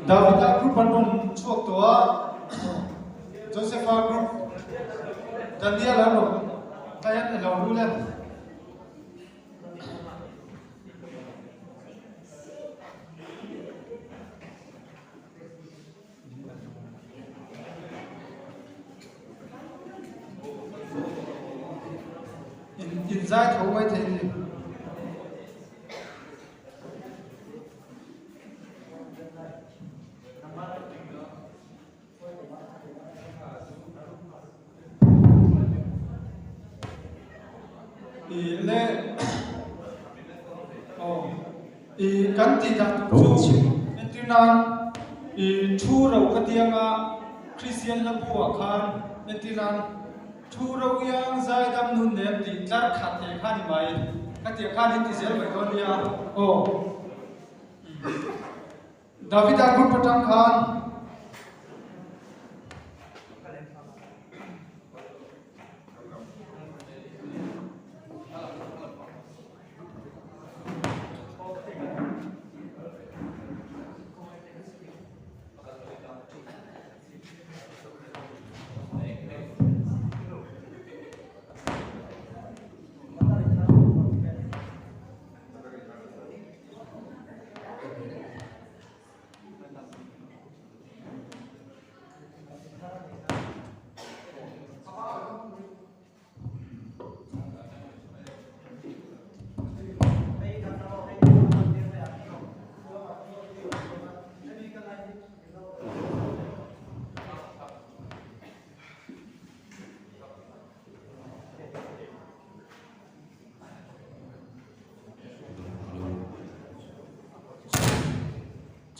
Davida group patong chuak toa Josepha group Daniel ano kaya nila rule in zai thâu ai thế kan ti da tu entinan thu ro ka tianga Christian la bu khan entinan thu ro yang zai dam nun ne ti tar khat te khan mai ka ti khan ti zel mai don ya David group patang khan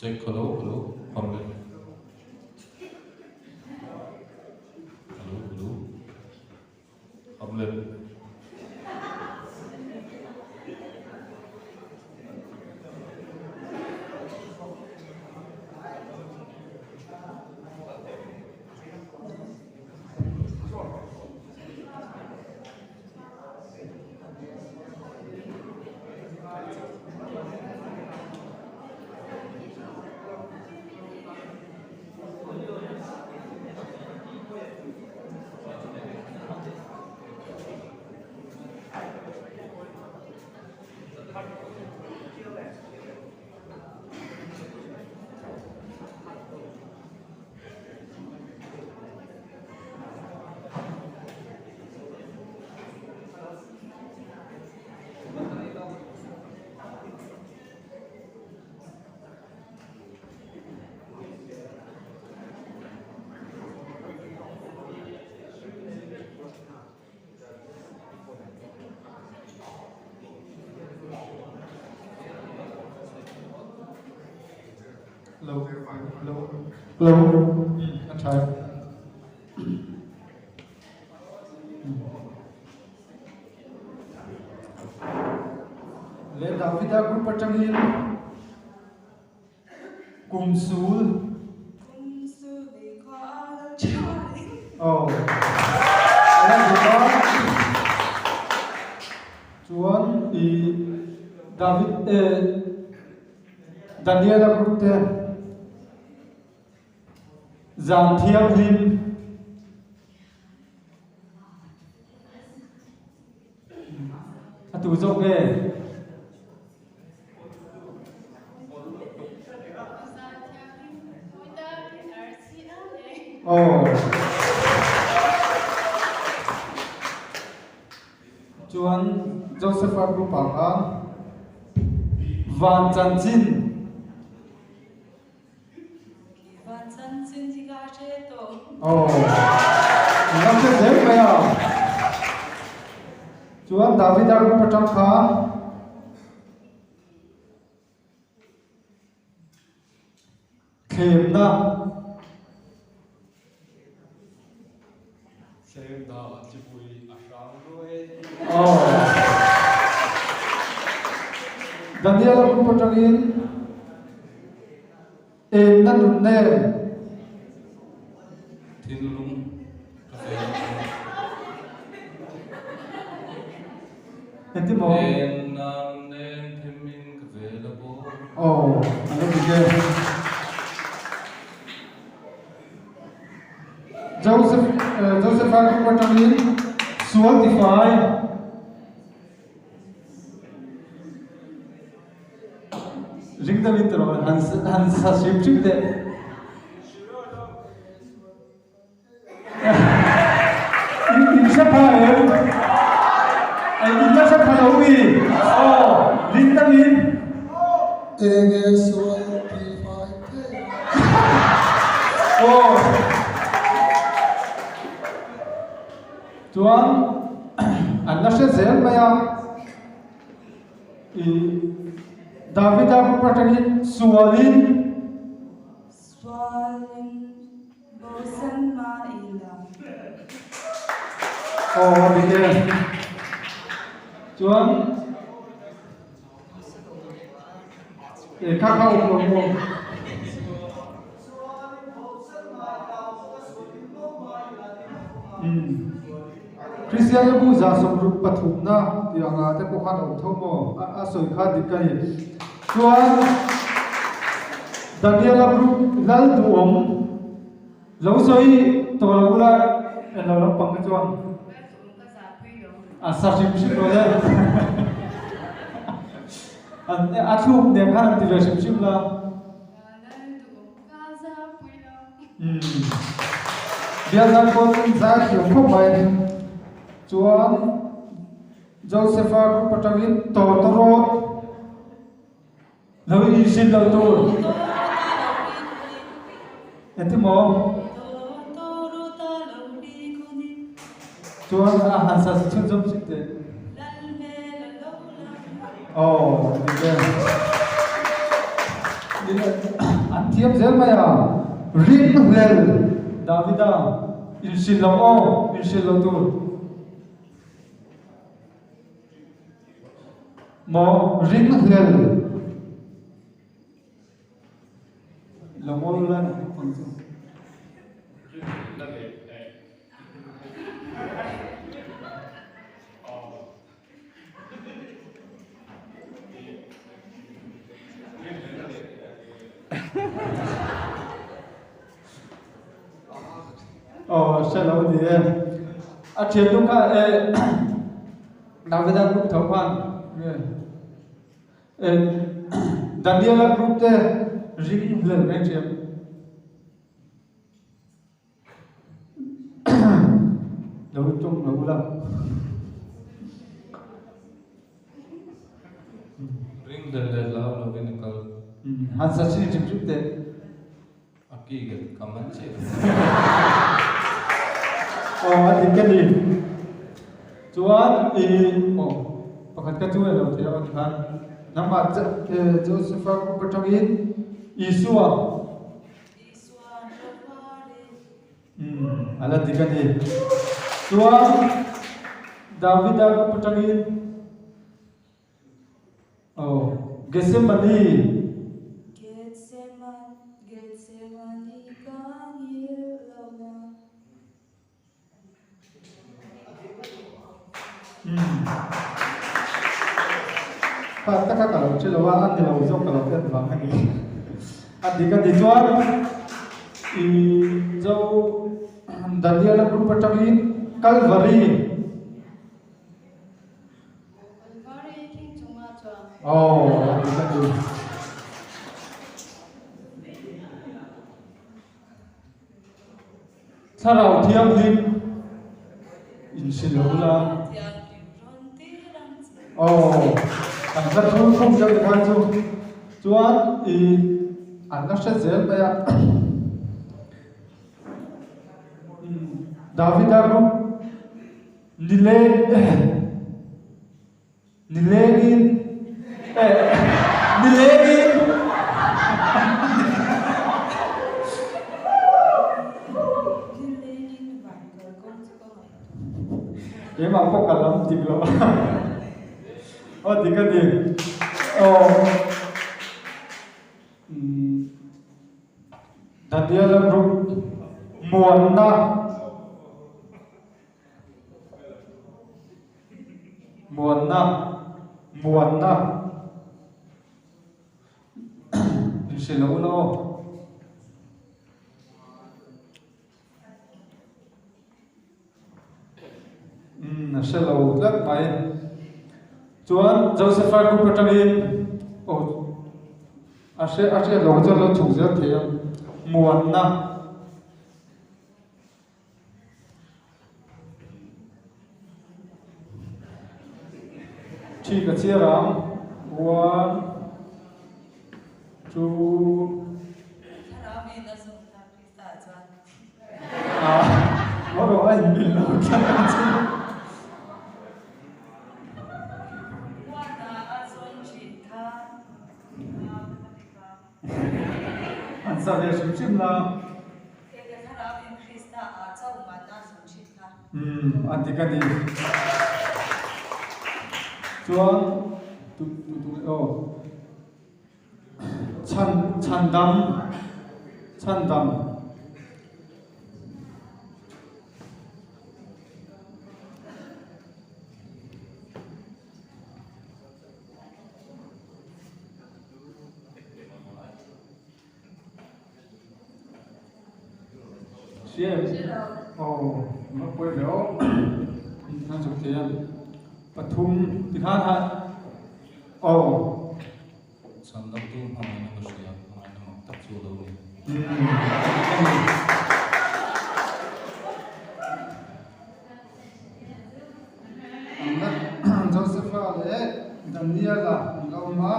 Check hello, public. Hello, public. Hello. Anh trai. Lên Davida group patangin. Kumsul. Oh. Lên juga. Chuan David Daniela group te. Giang Thiang Lim tu dốc nghe chuan Josepha group ang Van Chan Chin làm thế dễ vậy à? Chuan David group patang khan Khem na Xem da chipui asang rồi. Daniela group patangin na nun ne Thin lung cafe. Enti mo Nên thêm min cafe là bố. ano bigay Joseph Group Patangin Sualtify Ring the Winter Hans Ship Chip there. Insa Pael Insa Palowi. Oh, Ring the Wind. Oh. Tuan Anasha Zel Maya David Abu Patangin Sualin Bosan Maila. Oh, begin. Tuan Kakao Promo Christian Abu Zasam Group Pathumna Tianga Te Pokan Othomo Asoi Khadikani Tuan Daniela Group Lal Duom Losoi Tolagula and Lola Pangachuan Asashim Shipole and Atum de Pan Diversion Shipla Bianan Pon Zach Yopomai Chuan Joseph Group Patangin Totoro Lawi Isin Lautur Etimo Chuan Hansas Chunjum Sikte Oh, Antiam Zelmaya Ring Hel Davida Ilshilamo Ilshilotur Mo Ring Hel Lamolan Oh, hello dear. Actually, look at Navida Group Taupan. Daniela Group there, Ring Hill, Benjamin. No, don't know. Ring the love of Vinicol. Hansachini Jim there. Aki get Kamanche. Oh, I think any. Tuan oh, pakat katu elo tiada kan. Nama Joseph Group Patangin Isua. Alat dikani. Tuan David Group Patangin. Oh, Gesemani. Getsemani Kanilona. Pataka kalau celawa andi lau jom kalau tiada bang lagi. Adi kan dijual I jauh Daniela Group Patangin Calvary. Oh, adi kan tu. Sarau tiang lim Inshillah. Oh, angkat pun jauh dekat tu. Tuan anak saya zel bayar. David Group Nilegin Dia mampu kalam tiglo. Oh, tiga dia. Oh, Daniela Group Muanna Sila ulo. Shallow lắc máy chuan Joseph group atangin ase lo cho lo chung zel thiam muan na chi ka chia ram 1 2 사람이 나서 다 비싸죠. 뭐로 anh bị lo 와나 손짓하. anh sao để chim chim là 그게 사람이 크리스타 아차우 만나 손짓하. anh thì cái gì chuan 찬담 nó quay béo hàng chục tiền Pathum tikhan ha Sandak tu hangin na siya, hangin na magtakso daw niya. Joseph le Daniela Lauma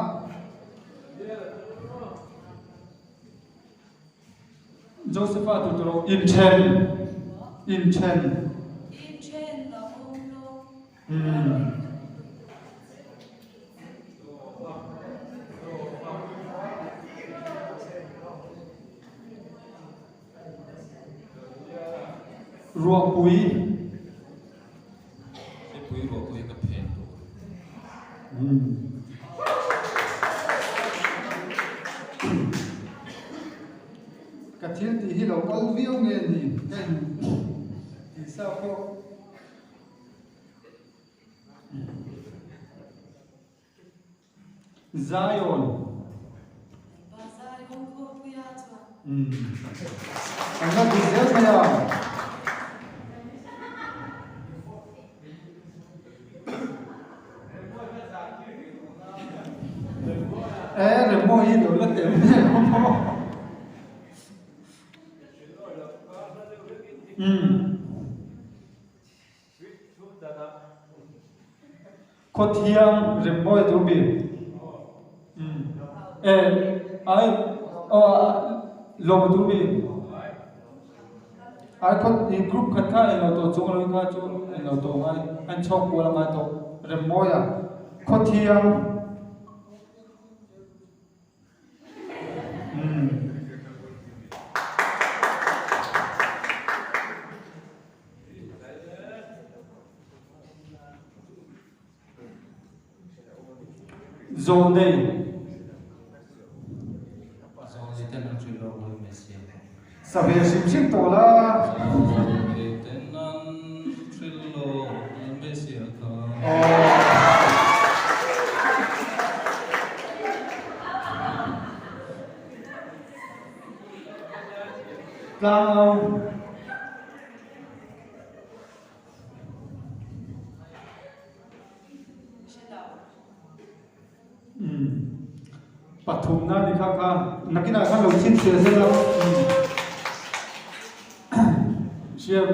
Joseph tuturo Inchen 인첸 너무로. Ruộng Pui Si Pui ro Pui ka pen tu. Cả thiên thì hi lo câu viêu nghe gì thì sao cô Zion 바사 용코 부야죠. anh có gì rất bây giờ rồi mua hi đồ là tiền có thiang rồi mua đồ bị ai lòng đồ bị ai có in group khát khao anh nó chung rồi khát chung anh nó tổ anh chọc qua làm ai tổ rồi mua à có thiang zone đây So si tenan si ro Pui Messi. sao về sim tổ là Tenan si ro Messi ka. Lao Pathum na đi khá khá nakina khá lâu chín xưa xưa lâu chiêm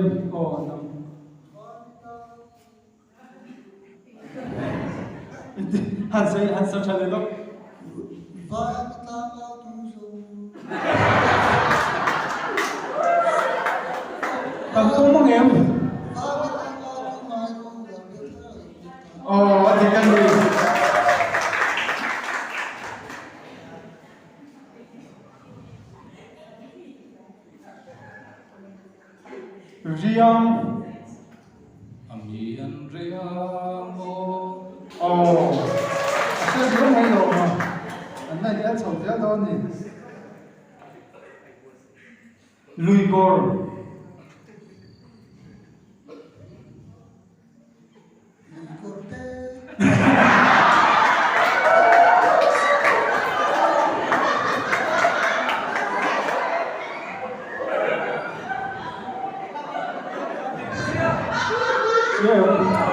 hắn sẽ trả lời đâu tao không mong em thì cái gì riêng Ami an riamo. Chưa có mấy đồ mà anh này đã sống rất đó nhỉ Louis Gore Yeah.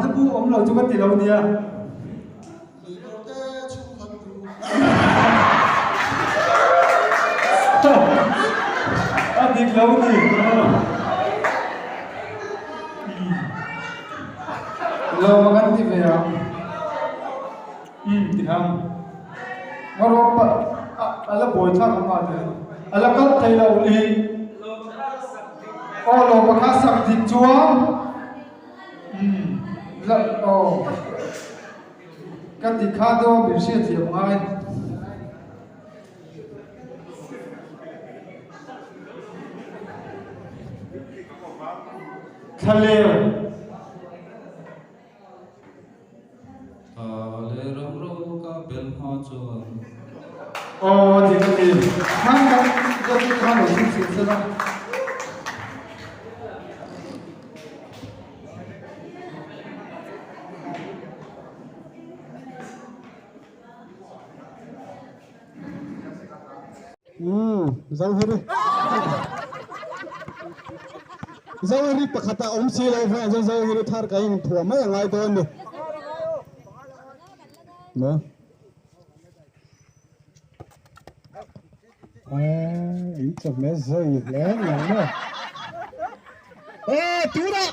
ta bu om lo chu ka ti lo nia a dik lo ni lo ma kan ti ve ya ti ham maro pa ala boy tha ma de ala kan thai lo li o lo pa kha sak dik chuang la o kan ti kha do bir she ti mai thale le ram ro ka bel ha chuan o di ka ti han ka ka ti kha lo si si sa Zawari pakata om si lai fa zawari thar kai thua mai ngai ton ni no it's a mess zoi le na no tura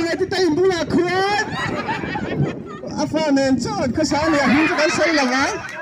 ngai ti tai bula khuat afa nen chon ka sa ni hin ka sai la ngai